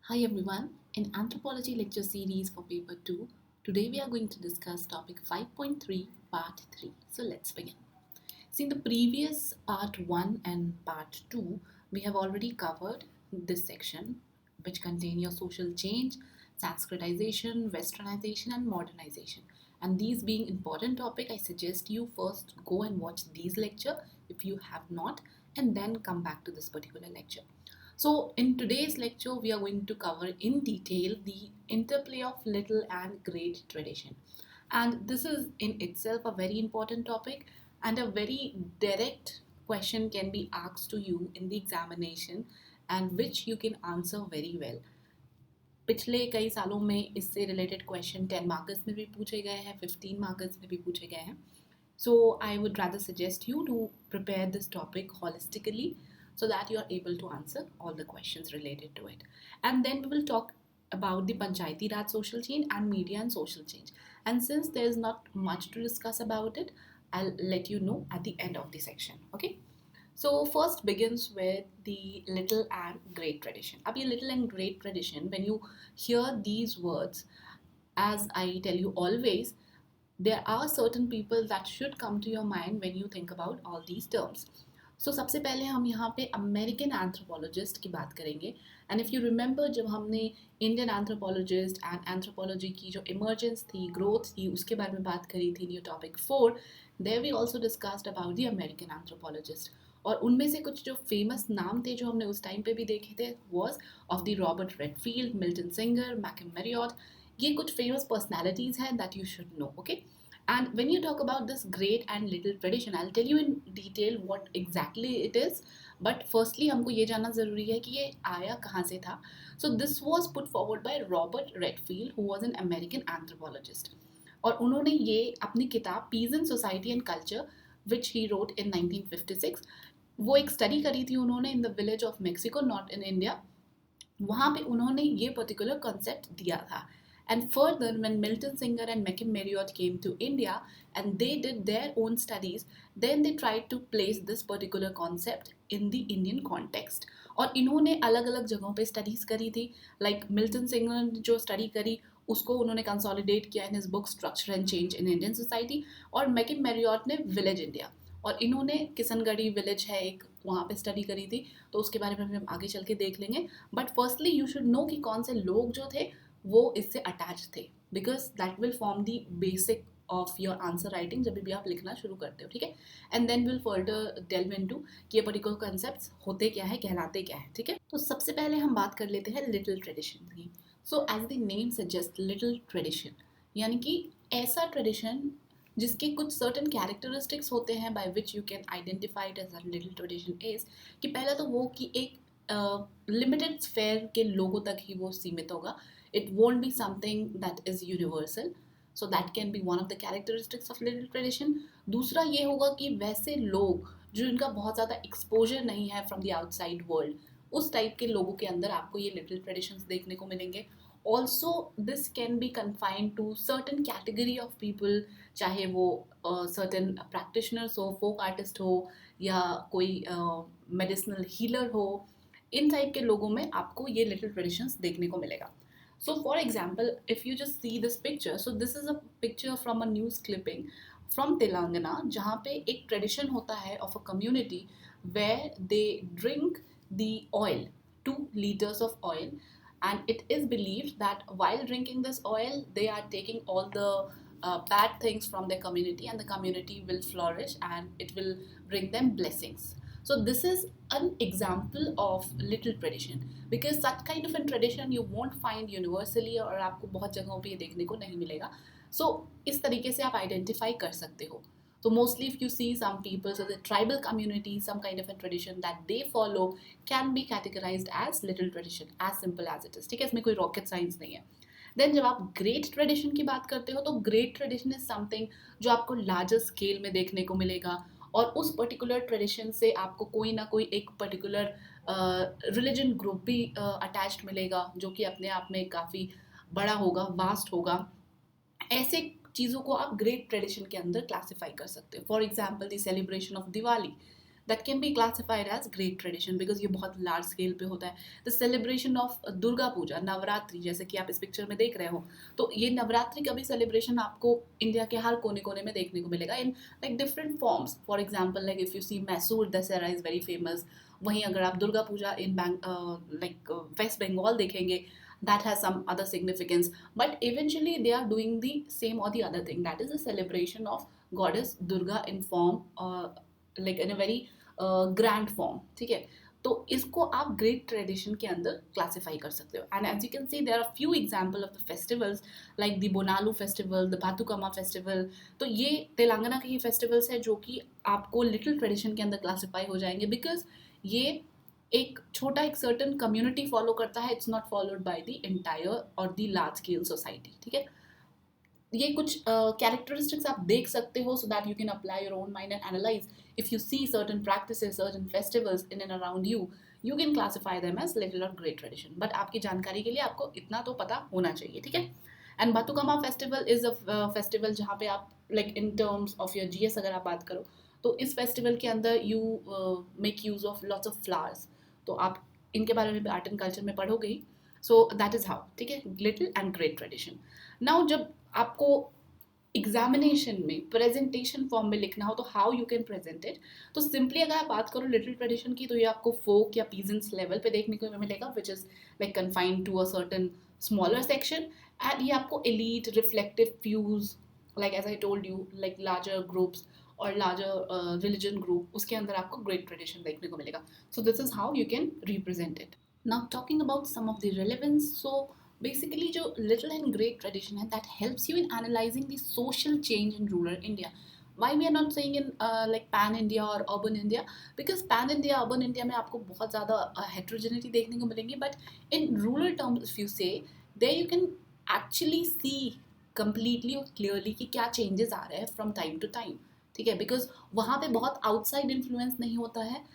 Hi everyone, in Anthropology lecture series for paper 2, today we are going to discuss topic 5.3 part 3. So let's begin. See, in the previous part 1 and part 2, we have already covered this section which contain your social change, Sanskritization, Westernization and modernization. And these being important topic, I suggest you first go and watch these lecture if you have not, and then come back to this particular lecture. So, in today's lecture, we are going to cover in detail the interplay of little and great tradition. And this is in itself a very important topic, and a very direct question can be asked to you in the examination, and which you can answer very well. पिछले कई सालों में इससे related question 10 marks में भी पूछे गए हैं, 15 मार्क्स में भी पूछे गए हैं. So I would rather suggest you to prepare this topic holistically so that you are able to answer all the questions related to it. And then we will talk about the Panchayati Raj social change and media and social change. And since there is not much to discuss about it, I'll let you know at the end of the section. Okay. So first begins with the little and great tradition. Ab ye little and great tradition, when you hear these words, as I tell you always, there are certain people that should come to your mind when you think about all these terms. So सबसे पहले हम यहाँ पे American anthropologist की बात करेंगे. And if you remember, जब हमने इंडियन एंथ्रोपोलॉजिस्ट एंड एंथ्रोपोलॉजी की जो इमर्जेंस थी, ग्रोथ थी, उसके बारे में बात करी थी in your topic 4, there we also discussed about the American anthropologist. और उनमें से कुछ जो फेमस नाम थे जो हमने उस टाइम पे भी देखे थे was of the Robert Redfield, Milton Singer, McKim Marriott. ये कुछ फेमस पर्सनैलिटीज़ हैं that you should know. Okay. And when you talk about this great and little tradition, I'll tell you in detail what exactly it is. But firstly, हमको ये जानना ज़रूरी है कि ये आया कहाँ से था. So this was put forward by Robert Redfield, who was an American anthropologist. और उन्होंने ये अपनी किताब Peasant Society and Culture, which he wrote in 1956, वो एक स्टडी करी थी उन्होंने in the village of Mexico, not in India. वहाँ पे उन्होंने ये पर्टिकुलर कॉन्सेप्ट दिया था. And further, when Milton Singer and Mackim Marriott came to India and they did their own studies, then they tried to place this particular concept in the Indian context. और इन्होंने अलग अलग जगहों पे studies करी थी. लाइक मिल्टन सिंगर ने जो स्टडी करी उसको उन्होंने कंसोलिडेट किया in his book structure and change in Indian society. और मैकिम मैरियट ने विलेज इंडिया, और इन्होंने किशनगढ़ी विलेज है एक, वहाँ पे स्टडी करी थी. तो उसके बारे में हम आगे चल के देख लेंगे. But firstly you should no कि कौन से लोग जो थे वो इससे अटैच थे, because that will form the basic of your answer writing जब भी आप लिखना शुरू करते हो. ठीक है. And then will further delve into कि ये पर्टिकुलर कॉन्सेप्ट्स होते क्या है, कहलाते क्या है. ठीक है. तो सबसे पहले हम बात कर लेते हैं लिटिल ट्रेडिशन की. So as the name suggest, little tradition यानी कि ऐसा ट्रेडिशन जिसके कुछ सर्टन कैरेक्टरिस्टिक्स होते हैं by which you can identify it as a little tradition is कि पहला तो वो कि एक लिमिटेड स्फेयर के लोगों तक ही वो सीमित होगा. It won't be something that is universal. So that can be one of the characteristics of little tradition. दूसरा ये होगा कि वैसे लोग जो इनका बहुत ज़्यादा एक्सपोजर नहीं है फ्रॉम द आउटसाइड वर्ल्ड, उस टाइप के लोगों के अंदर आपको ये लिटिल ट्रेडिशंस देखने को मिलेंगे. Also this can be confined to certain category of people, चाहे वो सर्टन प्रैक्टिशनर्स हो, फोक आर्टिस्ट हो, या कोई मेडिसिनल हीलर हो. इन टाइप के लोगों में आपको ये लिटिल ट्रेडिशंस देखने को मिलेगा. So for example, if you just see this picture, so this is a picture from a news clipping from Telangana, जहाँ पे एक tradition होता है of a community where they drink the oil, 2 liters of oil, and it is believed that while drinking this oil, they are taking all the bad things from their community, and the community will flourish and it will bring them blessings. So this is an example of little tradition, because such kind of a tradition you won't find universally, और आपको बहुत जगहों पे ये देखने को नहीं मिलेगा. So इस तरीके से आप identify कर सकते हो. So mostly if you see some people, so the tribal community, some kind of a tradition that they follow can be categorized as little tradition, as simple as it is. ठीक है, इसमें कोई rocket science नहीं है. Then जब आप great tradition की बात करते हो तो ग्रेट ट्रेडिशन इज समथिंग जो आपको लार्जर स्केल में देखने को मिलेगा, और उस पर्टिकुलर ट्रेडिशन से आपको कोई ना कोई एक पर्टिकुलर रिलीजन ग्रुप भी अटैच्ड मिलेगा जो कि अपने आप में काफ़ी बड़ा होगा, वास्ट होगा. ऐसे चीज़ों को आप ग्रेट ट्रेडिशन के अंदर क्लासीफाई कर सकते हो. For example the celebration of Diwali. that can be classified as great tradition because ये बहुत large scale पे होता है. The celebration of Durga Puja, Navratri, जैसे कि आप इस पिक्चर में देख रहे हो, तो ये नवरात्रि का भी सेलिब्रेशन आपको इंडिया के हर कोने कोने में देखने को मिलेगा in like different forms. For example like if you see Mysore Dussehra is very famous. वहीं अगर आप दुर्गा पूजा इन लाइक वेस्ट बंगाल देखेंगे, that has some other significance, but eventually they are doing the same or the other thing, that is a celebration of goddess Durga in form like in a very grand form. ठीक है, तो इसको आप great tradition के अंदर classify कर सकते हो. And as you can see there are few example of the festivals like the Bonalu festival, the Bathukamma festival. तो ये तेलंगाना के ही फेस्टिवल्स है जो कि आपको लिटिल ट्रेडिशन के अंदर क्लासीफाई हो जाएंगे बिकॉज ये एक छोटा एक सर्टन कम्युनिटी फॉलो करता है. It's not followed by the entire और द लार्ज स्केल सोसाइटी. ठीक है, ये कुछ कैरेक्टरिस्टिक्स आप देख सकते हो so that you can apply your own mind and analyse. If you see certain practices, certain festivals in and around you, you can classify them as little और great tradition. But आपकी जानकारी के लिए आपको इतना तो पता होना चाहिए. ठीक है, and Bathukamma festival is a festival जहाँ पे आप like in terms of your GS अगर आप बात करो तो इस फेस्टिवल के अंदर you make use of lots of flowers. तो आप इनके बारे में आर्ट एंड कल्चर में पढ़ोगे ही. So that is how. ठीक है, little and great tradition. Now जब आपको एग्जामिनेशन में प्रेजेंटेशन फॉर्म में लिखना हो तो how you can present it. तो सिंपली अगर आप बात करो लिटिल ट्रेडिशन की तो ये आपको फोक या पीजेंट्स लेवल पे देखने को मिलेगा which is like confined to a certain smaller section. And ये आपको elite reflective views like as I told you like larger groups और लार्जर रिलीजन ग्रुप, उसके अंदर आपको ग्रेट ट्रेडिशन देखने को मिलेगा. So this is how you can represent it. Now talking about some of the relevance. So basically जो little and great tradition है that helps you in analyzing the social change in rural India. Why we are not saying in like pan India or urban India, because pan India, urban India में आपको बहुत ज़्यादा heterogeneity देखने को मिलेंगी, but in rural terms if you say, there you can actually see completely और clearly कि क्या changes आ रहे हैं from time to time. ठीक है, because वहाँ पे बहुत outside influence नहीं होता है,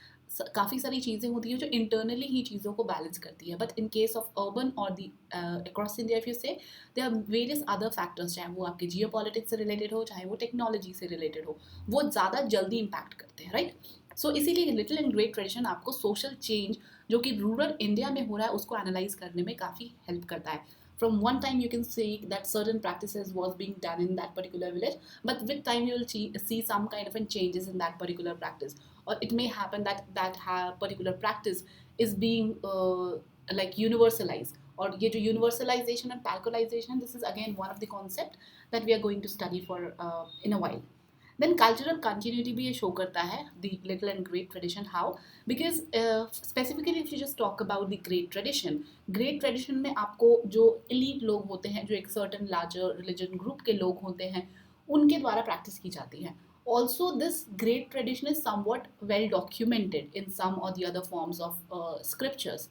काफ़ी सारी चीज़ें होती हैं जो इंटरनली ही चीज़ों को बैलेंस करती है. But in case of urban और the across India if you say, they are various other factors, चाहे वो आपके जियो पॉलिटिक्स से रिलेटेड हो, चाहे वो टेक्नोलॉजी से रिलेटेड हो, वो ज़्यादा जल्दी इम्पैक्ट करते हैं. राइट, सो इसीलिए लिटिल एंड ग्रेट ट्रेडिशन आपको सोशल चेंज जो कि रूरल इंडिया में हो रहा है उसको एनालाइज करने में काफ़ी हेल्प करता है. From one time you can see that certain practices was being done in that particular village, but with time you will see some kind of changes in that particular practice, or it may happen that particular practice is being like universalized. और ये जो universalization and palcolization, this is again one of the concept that we are going to study for in a while. Then cultural continuity भी ये show करता है the little and great tradition. How? Because specifically if you just talk about the great tradition में आपको जो elite लोग होते हैं, जो एक सर्टन लार्जर रिलीजन ग्रुप के लोग होते हैं, उनके द्वारा प्रैक्टिस की जाती है. Also this great tradition is somewhat well documented in some or the other forms of scriptures.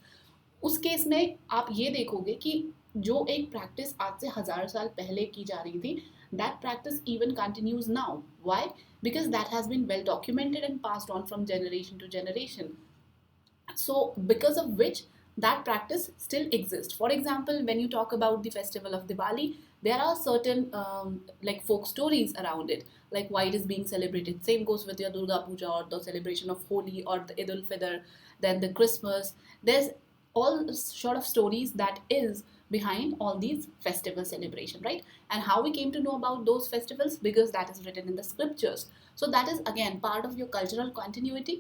उस केस में आप ये देखोगे कि जो एक प्रैक्टिस आज से 1000 साल पहले की जा रही थी, that practice even continues now. Why? Because that has been well documented and passed on from generation to generation. So because of which that practice still exists. For example, when you talk about the festival of Diwali, there are certain like folk stories around it, like why it is being celebrated. Same goes with your Durga Puja or the celebration of Holi or the Eid al-Fitr, then the Christmas. There's all sort of stories that is behind all these festival celebration, right? And how we came to know about those festivals, because that is written in the scriptures. So that is again part of your cultural continuity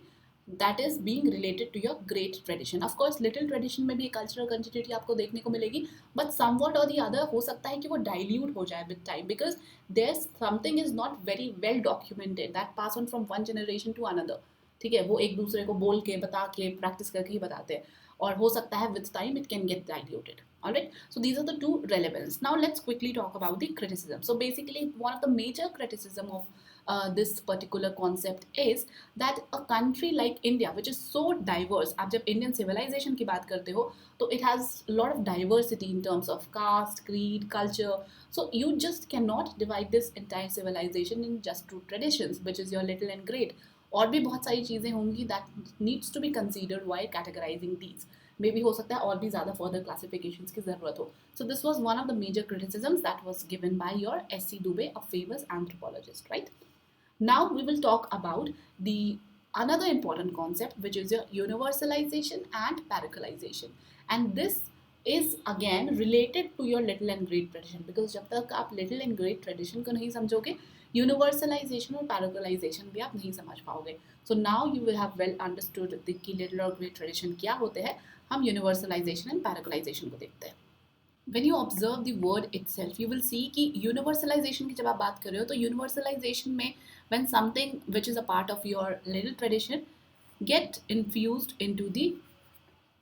that is being related to your great tradition. Of course little tradition में भी cultural continuity आपको देखने को मिलेगी, but somewhat or the other हो सकता है कि वो dilute हो जाए with time, because there's something is not very well documented that pass on from one generation to another. ठीक है, वो एक दूसरे को बोल के बता के प्रैक्टिस करके ही बताते हैं, और हो सकता है with time it can get diluted. Alright, so these are the two relevance. Now let's quickly talk about the criticism. So basically one of the major criticism of this particular concept is that a country like India, which is so diverse, आप जब Indian civilization की बात करते हो तो it has a lot of diversity in terms of caste, creed, culture. So you just cannot divide this entire civilization in just two traditions, which is your little and great. और भी बहुत सारी चीज़ें होंगी that needs to be considered while categorizing these. मे भी हो सकता है और भी ज़्यादा फर्दर क्लासिफिकेशंस की ज़रूरत हो. So this was one of the major criticisms that was given by your S C Dubey, a famous anthropologist. Right, now we will talk about the another important concept which is your universalization and paracalization, and this is again related to your little and great tradition, because जब तक आप little and great tradition को नहीं समझोगे universalization और paracalization भी आप नहीं समझ पाओगे. So now you will have well understood the कि little और great tradition क्या होते हैं. हम universalization and paracalization को देखते हैं. When you observe the word itself, you will see कि universalization की जब आप बात कर रहे हो तो universalization में when something which is a part of your little tradition get infused into the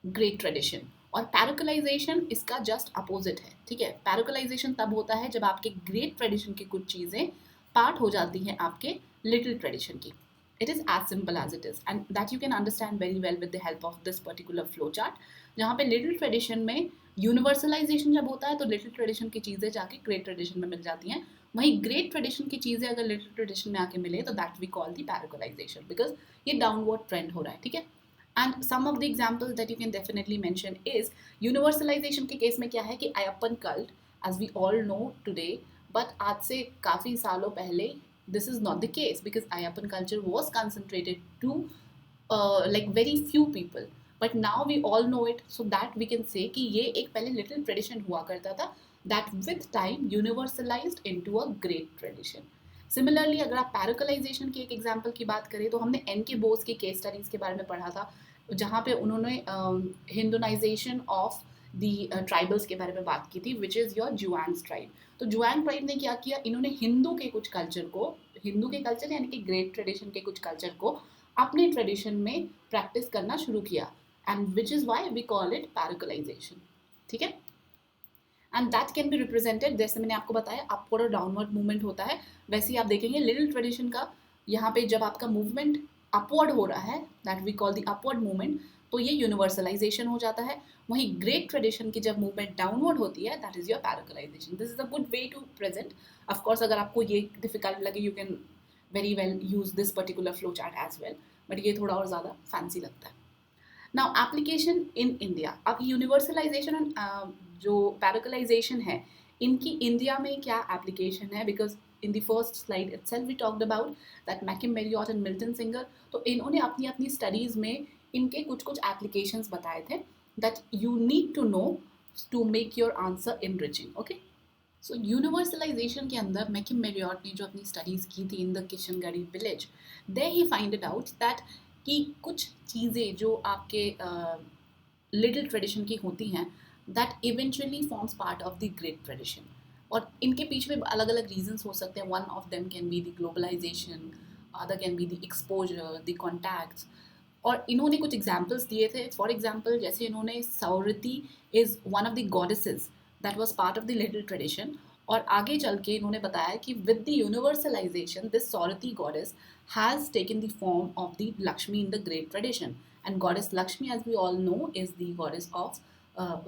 great tradition, और paracalization इसका just opposite है. ठीक है, paracalization तब होता है जब आपके great tradition की कुछ चीज़ें part हो जाती हैं आपके little tradition की. It is as simple as it is, and that you can understand very well with the help of this particular flow chart. जहाँ पे little tradition में यूनिवर्सलाइजेशन जब होता है तो लिटिल ट्रेडिशन की चीज़ें जाके ग्रेट ट्रेडिशन में मिल जाती हैं, वहीं ग्रेट ट्रेडिशन की चीज़ें अगर लिटिल ट्रेडिशन में आके मिले तो that we call the parochialization, because ये डाउनवर्ड ट्रेंड हो रहा है. ठीक है, and some of the examples that you can definitely mention is universalization के केस में क्या है कि Ayyappan cult as we all know today, but आज से काफ़ी सालों पहले this is not the case, because Ayappan culture was concentrated to like very few people, but now we all know it, so that we can say कि ये एक पहले little tradition हुआ करता था that with time universalized into a great tradition. Similarly अगर आप paracalization की एक example की बात करें तो हमने N.K. बोस की case studies के बारे में पढ़ा था, जहाँ पे उन्होंने Hinduization of the tribals के बारे में बात की थी, which is your Zhuang tribe. तो जुआंग ट्राइब ने क्या किया, इन्होंने हिंदू के कुछ कल्चर को, हिंदू के कल्चर यानी कि ग्रेट ट्रेडिशन के कुछ कल्चर को अपने ट्रेडिशन में प्रैक्टिस करना शुरू किया, and which is why we call it parochialization. ठीक है, and that can be represented, जैसे मैंने आपको बताया अपवर्ड और डाउनवर्ड मूवमेंट होता है, वैसे ही आप देखेंगे लिटिल ट्रेडिशन का यहाँ पे जब आपका मूवमेंट अपवर्ड हो रहा है that we call the upward movement, तो ये यूनिवर्सलाइजेशन हो जाता है. वहीं ग्रेट ट्रेडिशन की जब मूवमेंट डाउनवर्ड होती है that is your parochialization. This is a good way to present. Of course अगर आपको ये डिफिकल्ट लगे you can very well use this particular flow chart as well, but ये थोड़ा और ज़्यादा फैंसी लगता है. Now application in India. अब यूनिवर्सलाइजेशन जो पैराकोलाइजेशन है इनकी इंडिया में क्या एप्लीकेशन है, because in the first slide itself we talked about that Malcolm Marriott and Milton Singer, तो इन्होंने अपनी अपनी स्टडीज़ में इनके कुछ कुछ एप्लीकेशंस बताए थे that you need to know to make your answer enriching. Okay, so universalization के अंदर Malcolm Marriott ने जो अपनी स्टडीज़ की थी in the Kishangarhi village, there he find it out that कि कुछ चीज़ें जो आपके लिटिल ट्रेडिशन की होती हैं that eventually forms part of the great tradition, और इनके पीछे में अलग अलग रीजंस हो सकते हैं. One of them can be the globalisation, other can be the exposure, the contacts, और इन्होंने कुछ एग्जाम्पल्स दिए थे. फॉर एग्जाम्पल जैसे इन्होंने Saurati is one of the goddesses that was part of the little tradition, और आगे चल के इन्होंने बताया कि with the universalization this Saurati goddess has taken the form of the Lakshmi in the great tradition, and goddess Lakshmi as we all know is the goddess of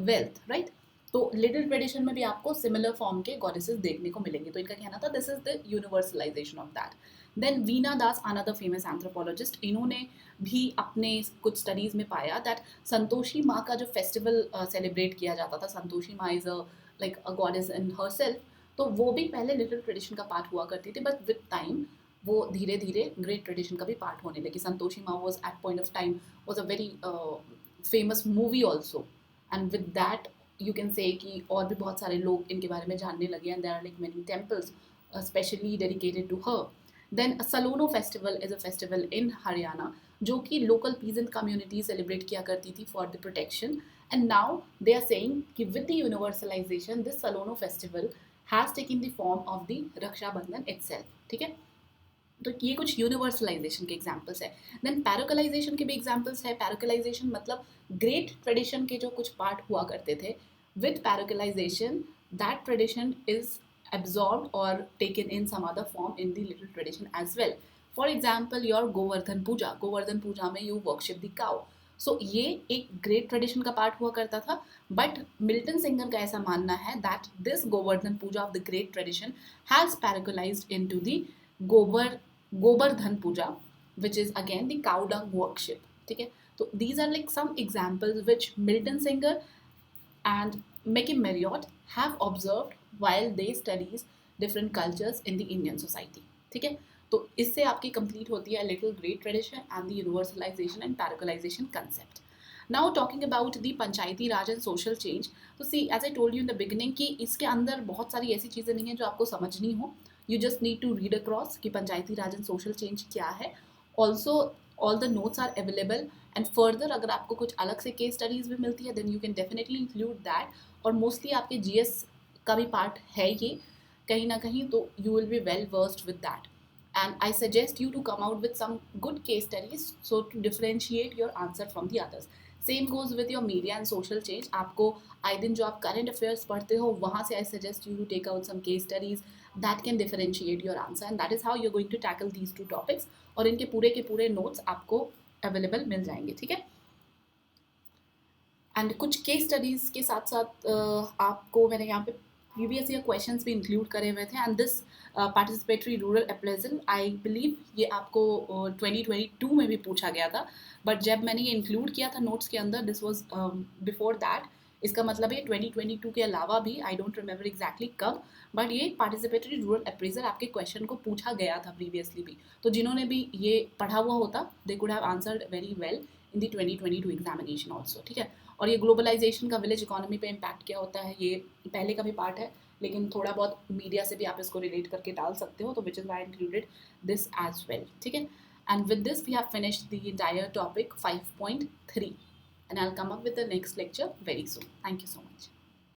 wealth, right. तो little tradition में भी आपको सिमिलर फॉर्म के goddesses देखने को मिलेंगे. तो इनका कहना था this is the universalisation of that. Then Veena Das, another famous anthropologist, इन्होंने भी अपने कुछ स्टडीज़ में पाया दैट संतोषी माँ का जो फेस्टिवल सेलिब्रेट किया जाता था, संतोषी माँ is like a goddess in her self, तो वो भी पहले लिटिल ट्रेडिशन का पार्ट हुआ करती थी, बट विद टाइम वो धीरे धीरे ग्रेट ट्रेडिशन का भी पार्ट होने लगी. संतोषी माँ was at point of time was a very famous movie also, and with that you can say कि और भी बहुत सारे लोग इनके बारे में जानने लगे, and there are like many temples specially dedicated to her. Then Salono festival is a festival in Haryana जो कि लोकल पीजेंट कम्युनिटी सेलिब्रेट किया करती थी for the protection, and now they are saying कि with the universalization this Salono festival has taken the form of the Rakshabandhan itself. ठीक है, तो ये कुछ यूनिवर्सलाइजेशन के एग्जाम्पल्स है. देन पैराकोलाइजेशन के भी एग्जाम्पल्स है. पैराकोलाइजेशन मतलब ग्रेट ट्रेडिशन के जो कुछ पार्ट हुआ करते थे, with parochialization that tradition is absorbed or taken in some other form in the little tradition as well. For example, your Govardhan Puja. Govardhan Puja में you worship the cow. So ये एक great tradition का part हुआ करता था, but Milton singer का ऐसा मानना है that this Govardhan Puja of the great tradition has parochialized into the Govardhan Puja which is again the cow dung worship. ठीक है, तो these are like some examples which Milton Singer and Malcolm Marriott have observed while they studies different cultures in the Indian society. ठीक है, तो इससे आपकी complete होती है little great tradition and the universalization and parochialization concept. Now talking about the Panchayati Raj and social change. तो see as I told you in the beginning कि इसके अंदर बहुत सारी ऐसी चीज़ें नहीं हैं जो आपको समझनी हो. You just need to read across कि पंचायती राज एंड सोशल चेंज क्या है. Also all the notes are available and further अगर आपको कुछ अलग से केस स्टडीज़ भी मिलती है then you can definitely include that. और मोस्टली आपके जीएस का भी पार्ट है ये कहीं ना कहीं, तो you will be well versed with that. And I suggest you to come out with some good case studies so to differentiate your answer from the others. Same goes with your media and social change. आपको आए दिन जो आप current affairs पढ़ते हो वहाँ से I suggest you to take out some case studies that can differentiate your answer, and that is how you're going to tackle these two topics. और इनके पूरे के पूरे notes आपको available मिल जाएंगे, ठीक है. एंड कुछ केस स्टडीज़ के साथ साथ आपको मैंने यहाँ पे प्रीवियस ईयर क्वेश्चंस भी इंक्लूड करे हुए थे. And this participatory rural appraisal I believe ये आपको 2022 में भी पूछा गया था, बट जब मैंने ये इंक्लूड किया था नोट्स के अंदर दिस वॉज बिफोर दैट. इसका मतलब है 2022 के अलावा भी आई डोंट रिमेंबर एग्जैक्टली कब, बट ये पार्टिसिपेटरी रूरल अप्रेजल आपके क्वेश्चन को पूछा गया था प्रीवियसली भी. तो जिन्होंने भी ये पढ़ा हुआ होता they could have answered very well in the 2022 examination also, ठीक है. और ये ग्लोबलाइजेशन का विलेज इकोनॉमी पे इम्पैक्ट क्या होता है ये पहले का भी पार्ट है, लेकिन थोड़ा बहुत मीडिया से भी आप इसको रिलेट करके डाल सकते हो, तो which is why included this as well, ठीक है. And with this we have finished the entire topic 5.3 and I'll come up with the next lecture very soon. Thank you so much.